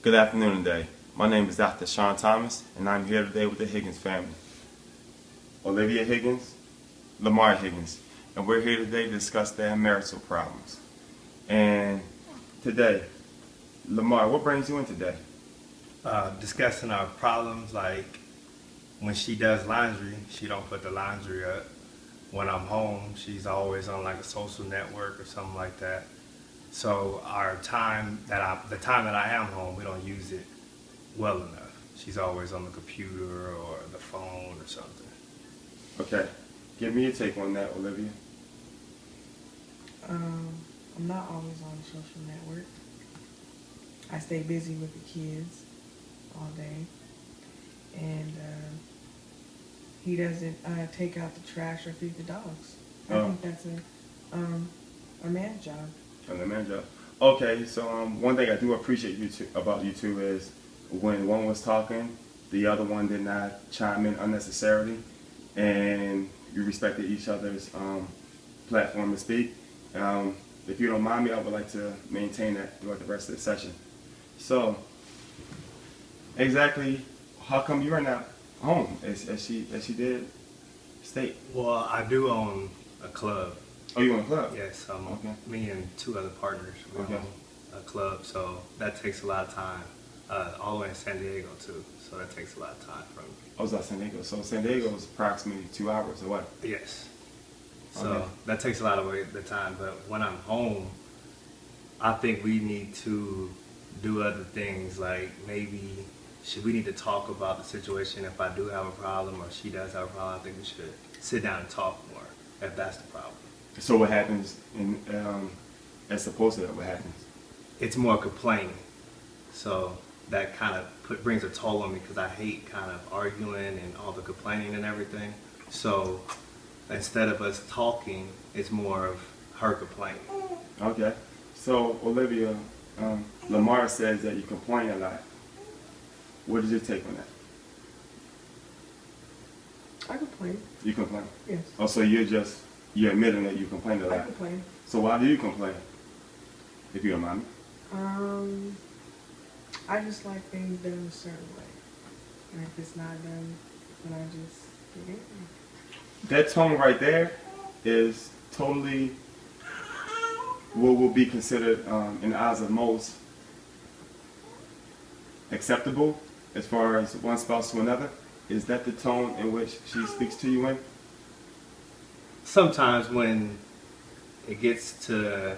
Good afternoon today. My name is Dr. Sean Thomas, and I'm here today with the Higgins family. Olivia Higgins, Lamar Higgins, and we're here today to discuss their marital problems. And today, Lamar, what brings you in today? Discussing our problems, like when she does laundry, she don't put the laundry up. When I'm home, she's always on like a social network or something like that. So our time the time that I am home, we don't use it well enough. She's always on the computer or the phone or something. Okay, give me your take on that, Olivia. I'm not always on the social network. I stay busy with the kids all day, and he doesn't take out the trash or feed the dogs. I think that's a man's job. On the man job. Okay, so one thing I do appreciate about you two is when one was talking, the other one did not chime in unnecessarily, and you respected each other's platform to speak. If you don't mind me, I would like to maintain that throughout the rest of the session. So, exactly, how come you are not home as she did state? Well, I do own a club. Oh, you own a club? Yes, Okay. me and two other partners we Okay. own a club, so that takes a lot of time. All the way in San Diego too, so that takes a lot of time from me. I was at San Diego. So San Diego is approximately 2 hours away. Yes. So Okay. that takes a lot of the time, but when I'm home, I think we need to do other things, like maybe we need to talk about the situation. If I do have a problem or she does have a problem, I think we should sit down and talk more, if that's the problem. So what happens as opposed to that, what happens? It's more complaining. So that kind of brings a toll on me because I hate kind of arguing and all the complaining and everything. So instead of us talking, it's more of her complaining. Okay. So Olivia, Lamar says that you complain a lot. What is your take on that? I complain. You complain? Yes. Oh, so you're admitting that you complain a I lot. complain. So why do you complain? If you don't mind me. I just like things done a certain way. And if it's not done, then I just get angry. That tone right there is totally what will be considered in the eyes of most acceptable as far as one spouse to another. Is that the tone in which she speaks to you in? Sometimes when it gets to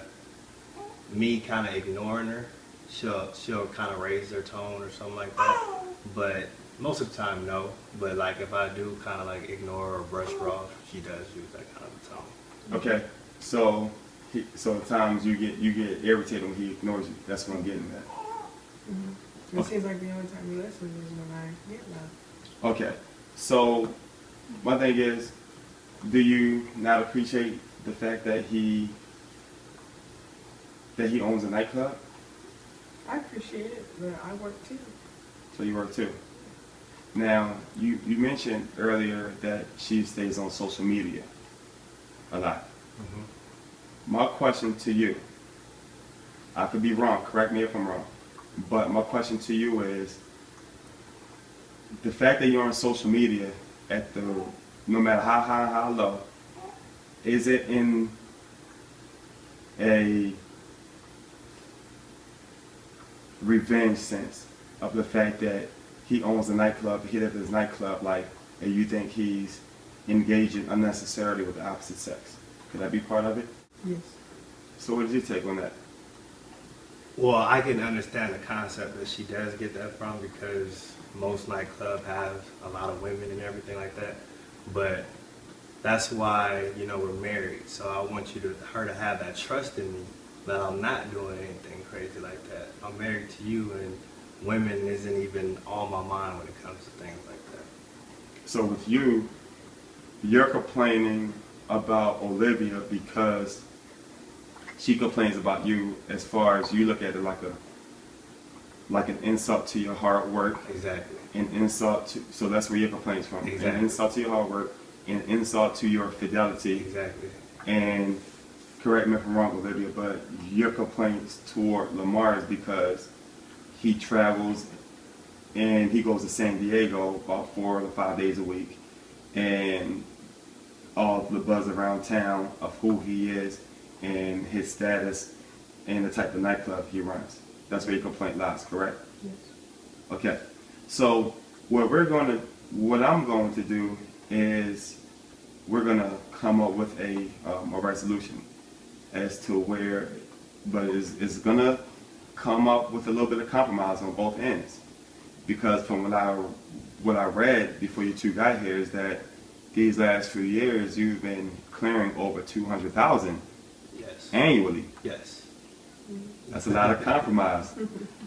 me kind of ignoring her, she'll kind of raise her tone or something like that. But most of the time, no. But like if I do kind of like ignore or brush her off, she does use that kind of a tone. Okay, so at times you get irritated when he ignores you. That's what I'm getting at. It seems like the only time you listen is when I get loud. Okay, so my thing is, do you not appreciate the fact that he owns a nightclub? I appreciate it, but I work too. So you work too. Now, you mentioned earlier that she stays on social media a lot. My question to you, I could be wrong, correct me if I'm wrong, but my question to you is, the fact that you're on social media no matter how high or how low, is it in a revenge sense of the fact that he owns a nightclub, he lives in his nightclub life, and you think he's engaging unnecessarily with the opposite sex? Could that be part of it? Yes. So what is your take on that? Well, I can understand the concept that she does get that from because most nightclubs have a lot of women and everything like that. But that's why, we're married. So I want her to have that trust in me that I'm not doing anything crazy like that. I'm married to you, and women isn't even on my mind when it comes to things like that. So with you, you're complaining about Olivia because she complains about you as far as you look at it like an insult to your hard work. Exactly. An insult to, so that's where your complaints from. Exactly. An insult to your hard work, an insult to your fidelity. Exactly. And correct me if I'm wrong, Olivia, but your complaints toward Lamar is because he travels and he goes to San Diego about 4 to 5 days a week, and all the buzz around town of who he is and his status and the type of nightclub he runs. That's where your complaint lies, correct? Yes. Okay. So what I'm going to do is we're going to come up with a resolution as to where, but it's going to come up with a little bit of compromise on both ends. Because from what I read before you two got here is that these last few years you've been clearing over 200,000 Yes. annually. Yes. That's a lot of compromise,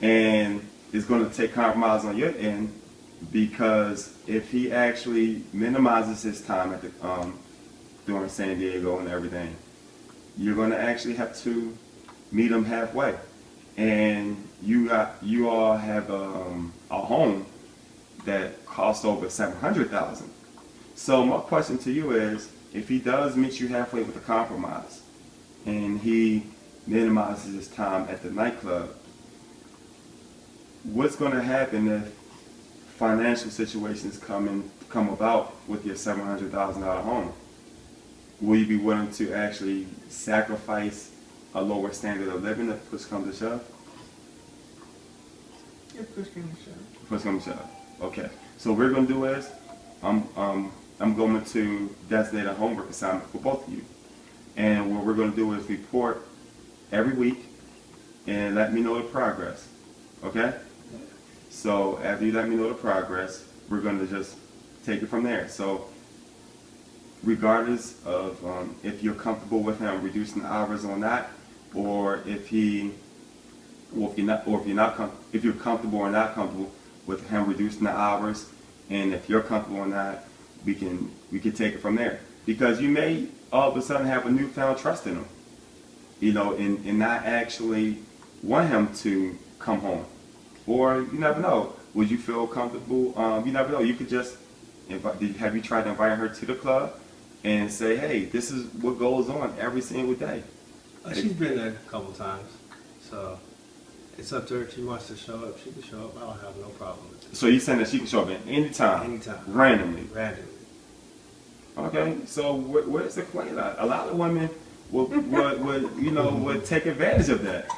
and it's going to take compromise on your end, because if he actually minimizes his time at the during San Diego and everything, you're going to actually have to meet him halfway. And you all have a home that costs over $700,000. So my question to you is, if he does meet you halfway with a compromise, and he minimizes his time at the nightclub, what's going to happen if financial situations come about with your $700,000 home? Will you be willing to actually sacrifice a lower standard of living if push comes to shove? If push came to shove. Push comes to shove. Okay. So what we're going to do is, I'm going to designate a homework assignment for both of you. And what we're going to do is report every week and let me know the progress. Okay? So after you let me know the progress, we're going to just take it from there. So regardless of if you're comfortable with him reducing the hours or not, or if you're comfortable or not comfortable with him reducing the hours, and if you're comfortable or not, we can take it from there. Because you may all of a sudden have a newfound trust in him, and not actually want him to come home. Or you never know. Would you feel comfortable? You never know. You could just have you tried to invite her to the club and say, hey, this is what goes on every single day. She's been there a couple times, so it's up to her. If she wants to show up, she can show up. I don't have no problem with it. So you're saying that she can show up at any time? Anytime. Randomly? Randomly. Okay, so where's the complaint? A lot of women would take advantage of that.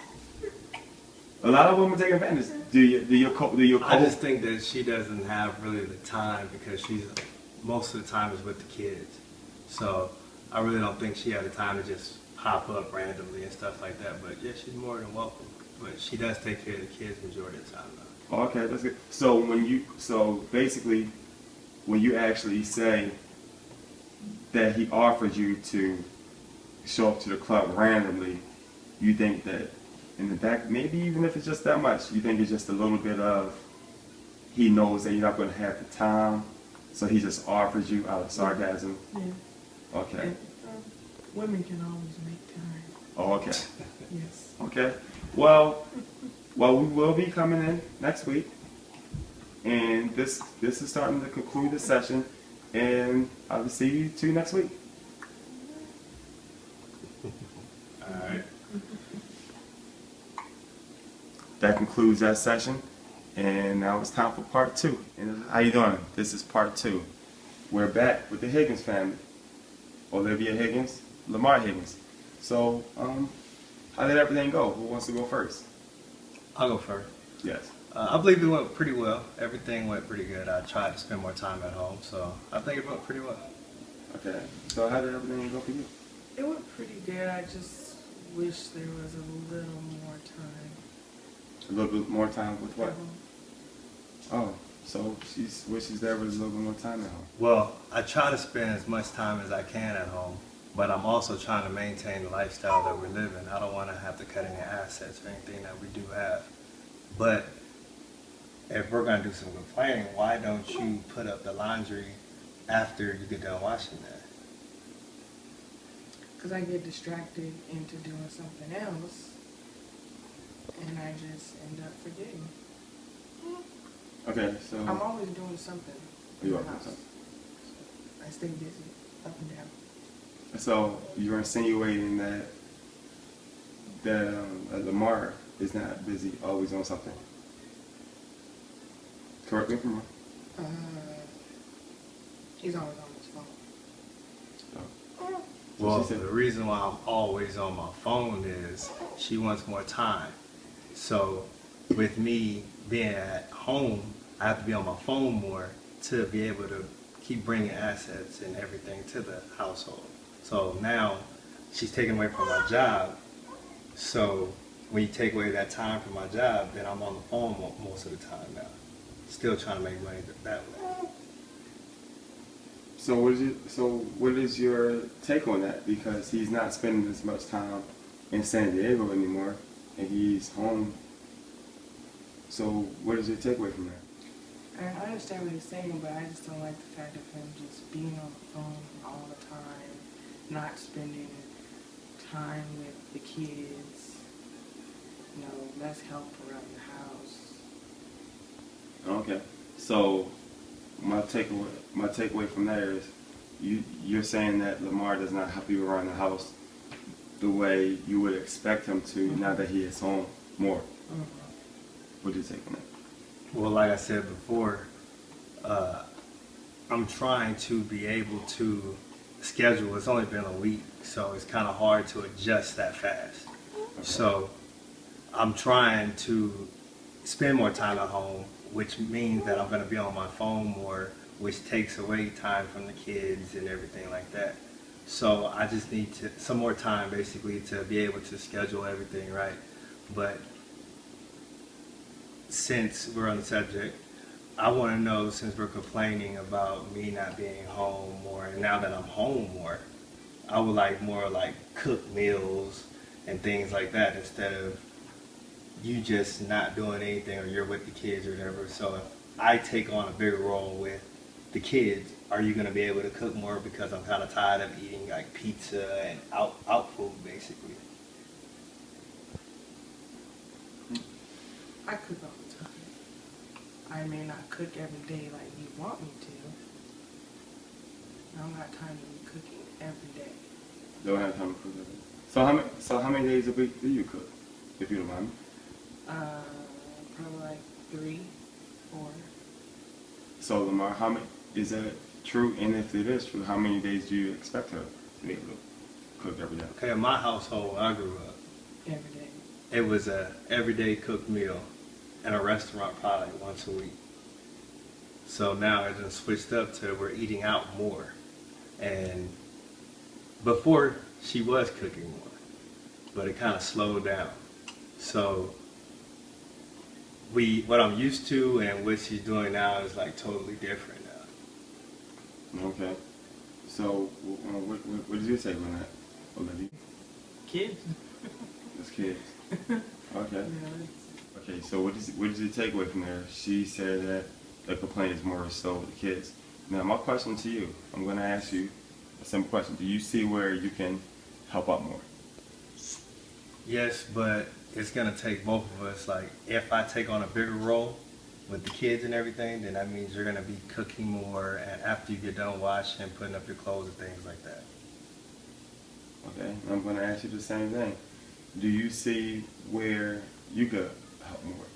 A lot of women take advantage. Do your I just think that she doesn't have really the time, because she's most of the time is with the kids. So I really don't think she had the time to just pop up randomly and stuff like that. But yeah, she's more than welcome. But she does take care of the kids majority of the time though. Okay, that's good. So basically, when you actually say that he offered you to show up to the club randomly, you think that in the back, maybe even if it's just that much, you think it's just a little bit of, he knows that you're not going to have the time, so he just offers you out of sarcasm? Yeah. Okay. And, women can always make time. Oh, okay. Yes. Okay. Well, we will be coming in next week, and this is starting to conclude the session, and I will see you two next week. All right. That concludes that session, and now it's time for part two. And how you doing? This is part two. We're back with the Higgins family. Olivia Higgins, Lamar Higgins. So, how did everything go? Who wants to go first? I'll go first. Yes. I believe it went pretty well. Everything went pretty good. I tried to spend more time at home, so I think it went pretty well. Okay. So how did everything go for you? It went pretty good. I just wish there was a little more time. A little bit more time with what? at home. Oh, so she wishes there was a little bit more time at home. Well, I try to spend as much time as I can at home, but I'm also trying to maintain the lifestyle that we're living. I don't want to have to cut any assets or anything that we do have. But if we're going to do some complaining, why don't you put up the laundry after you get done washing that? Because I get distracted into doing something else, and I just end up forgetting. Okay, so I'm always doing something in You the are doing house. something. I stay busy, up and down. So you're insinuating that Lamar is not busy, always on something. Correct me if I'm wrong. Uh, he's always on his phone. Well, she said. the reason why I'm always on my phone is she wants more time. So with me being at home, I have to be on my phone more to be able to keep bringing assets and everything to the household. So now she's taken away from my job. So when you take away that time from my job, then I'm on the phone most of the time now. Still trying to make money that way. So what is your take on that? Because he's not spending as much time in San Diego anymore, and he's home. So what is your takeaway from that? I understand what he's saying, but I just don't like the fact of him just being on the phone all the time, not spending time with the kids, less help around the house. Okay. So my takeaway from that is you're saying that Lamar does not help you around the house the way you would expect him to now that he is home more. What do you take on that? Well, like I said before, I'm trying to be able to schedule. It's only been a week, so it's kind of hard to adjust that fast. Okay. So I'm trying to spend more time at home, which means that I'm going to be on my phone more, which takes away time from the kids and everything like that. So I just need some more time basically to be able to schedule everything right. But since we're on the subject, I want to know, since we're complaining about me not being home more, and now that I'm home more, I would like more like cooked meals and things like that instead of you just not doing anything or you're with the kids or whatever. So if I take on a bigger role with the kids, are you going to be able to cook more because I'm kind of tired of eating like pizza and out food basically? I cook all the time. I may not cook every day like you want me to. I don't got time to be cooking every day. Don't have time to cook every day. So how many days a week do you cook, if you don't mind me? Probably like 3, 4. So Lamar, how many is that true? And if it is true, how many days do you expect her to be able to cook every day? Okay, in my household when I grew up, Every day. it was a everyday cooked meal in a restaurant probably once a week. So now it's been switched up to we're eating out more. And before she was cooking more, but it kind of slowed down. So what I'm used to and what she's doing now is like totally different now. Okay. So what did you say on that, Olivia? Kids. It's kids. Okay. Yeah, Okay. So what did you take away from there? She said that the complaint is more so with the kids. Now my question to you, I'm going to ask you a simple question. Do you see where you can help out more? Yes, but it's gonna take both of us. Like, if I take on a bigger role with the kids and everything, then that means you're gonna be cooking more, and after you get done washing and putting up your clothes and things like that. Okay. And I'm going to ask you the same thing. Do you see where you could help more?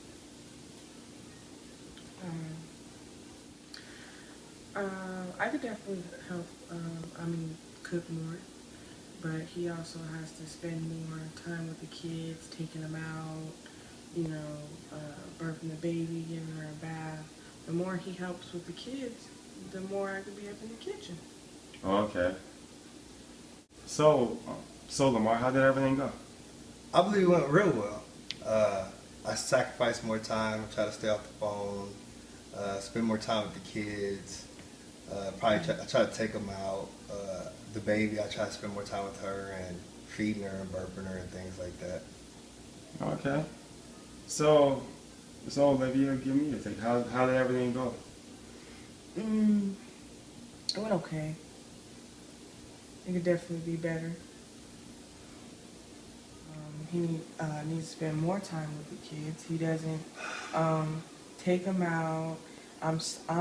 I could definitely help, cook more, but he also has to spend more time with the kids, taking them out, birthing the baby, giving her a bath. The more he helps with the kids, the more I could be up in the kitchen. Okay. So Lamar, how did everything go? I believe it went real well. I sacrificed more time, try to stay off the phone, spend more time with the kids. I try to take them out. The baby, I try to spend more time with her and feeding her and burping her and things like that. Okay. So Olivia, give me your take. How did everything go? It went okay. It could definitely be better. He needs to spend more time with the kids. He doesn't take them out. I'm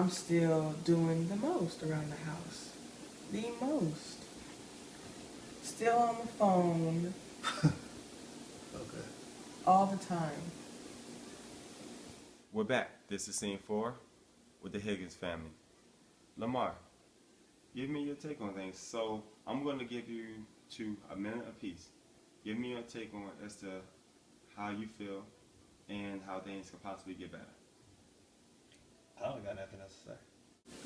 still doing the most around the house. The most. Still on the phone. Okay. All the time. We're back. This is scene 4. with the Higgins family. Lamar, give me your take on things. So I'm going to give you a minute apiece. Give me your take on as to how you feel and how things could possibly get better. I don't got nothing else to say.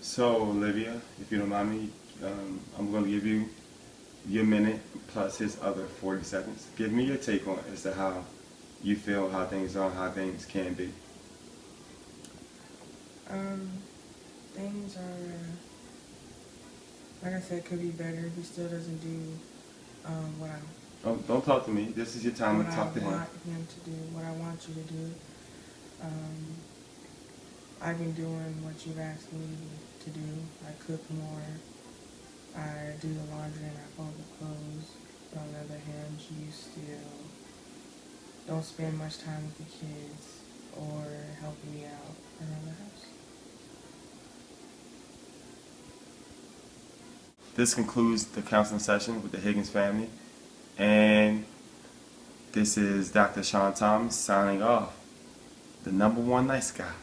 So Olivia, if you don't mind me, I'm going to give you your minute plus his other 40 seconds. Give me your take on as to how you feel, how things are, how things can be. Things are, like I said, could be better. He still doesn't do what I Don't talk to me. This is your time what to talk to I him. want him to do, what I want you to do. I've been doing what you've asked me to do. I cook more. I do the laundry and I fold the clothes. But on the other hand, you still don't spend much time with the kids or helping me out around the house. This concludes the counseling session with the Higgins family. And this is Dr. Sean Thomas signing off. The #1 nice guy.